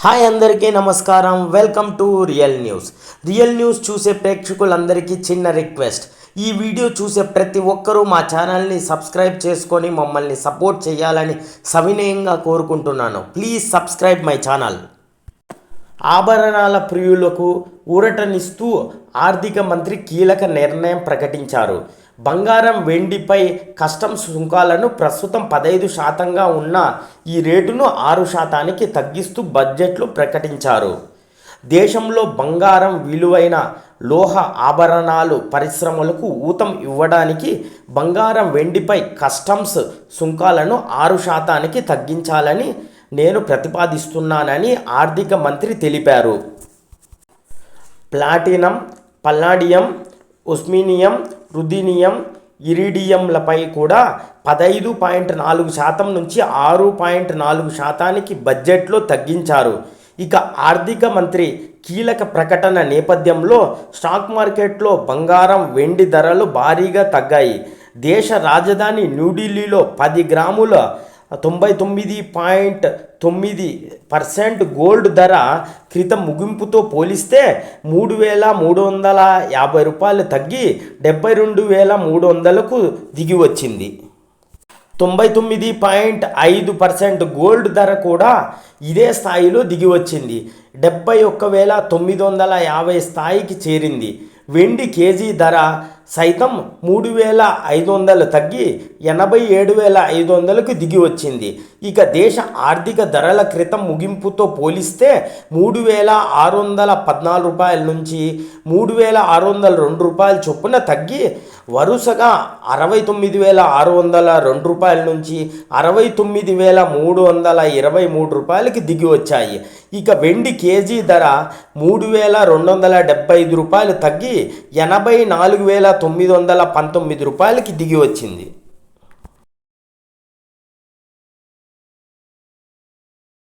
Hi అందరికీ నమస్కారం. Welcome to real news చూసే ప్రేక్షకులందరికీ చిన్న రిక్వెస్ట్. ఈ వీడియో చూసే ప్రతి ఒక్కరూ మా ఛానల్ని సబ్స్క్రైబ్ చేసుకొని మమ్మల్ని సపోర్ట్ చేయాలని సవినయంగా కోరుకుంటున్నాను. Please subscribe my channel. ఆభరణాల ప్రియులకు ఊరటనిస్తూ ఆర్థిక మంత్రి కీలక నిర్ణయం ప్రకటించారు. బంగారం, వెండిపై కస్టమ్స్ సుంకాలను ప్రస్తుతం 15% ఉన్న ఈ రేటును 6% తగ్గిస్తూ బడ్జెట్లో ప్రకటించారు. దేశంలో బంగారం, విలువైన లోహ ఆభరణాలు పరిశ్రమలకు ఊతం ఇవ్వడానికి బంగారం, వెండిపై కస్టమ్స్ సుంకాలను 6% తగ్గించాలని నేను ప్రతిపాదిస్తున్నానని ఆర్థిక మంత్రి తెలిపారు. ప్లాటినం, పల్లాడియం, ఒస్మినియం, రుథీనియం, ఇరిడియంలపై కూడా 15.4% నుంచి 6.4% బడ్జెట్లో తగ్గించారు. ఇక ఆర్థిక మంత్రి కీలక ప్రకటన నేపథ్యంలో స్టాక్ మార్కెట్లో బంగారం, వెండి ధరలు భారీగా తగ్గాయి. దేశ రాజధాని న్యూఢిల్లీలో 10 గ్రాముల 99.9% గోల్డ్ ధర క్రితం ముగింపుతో పోలిస్తే 3,350 రూపాయలు తగ్గి 72,300కు దిగి వచ్చింది. 99.5% గోల్డ్ ధర కూడా ఇదే స్థాయిలో దిగి వచ్చింది. 71,950 స్థాయికి చేరింది. వెండి కేజీ ధర సైతం 3,500 తగ్గి 87,500కు దిగి వచ్చింది. ఇక దేశ ఆర్థిక ధరల క్రితం ముగింపుతో పోలిస్తే 3,614 రూపాయల నుంచి 3,602 రూపాయల చొప్పున తగ్గి వరుసగా 69,602 రూపాయల నుంచి 69,323 రూపాయలకి దిగి వచ్చాయి. ఇక వెండి కేజీ ధర 3,275 రూపాయలు తగ్గి 84,919 రూపాయలకి దిగి వచ్చింది.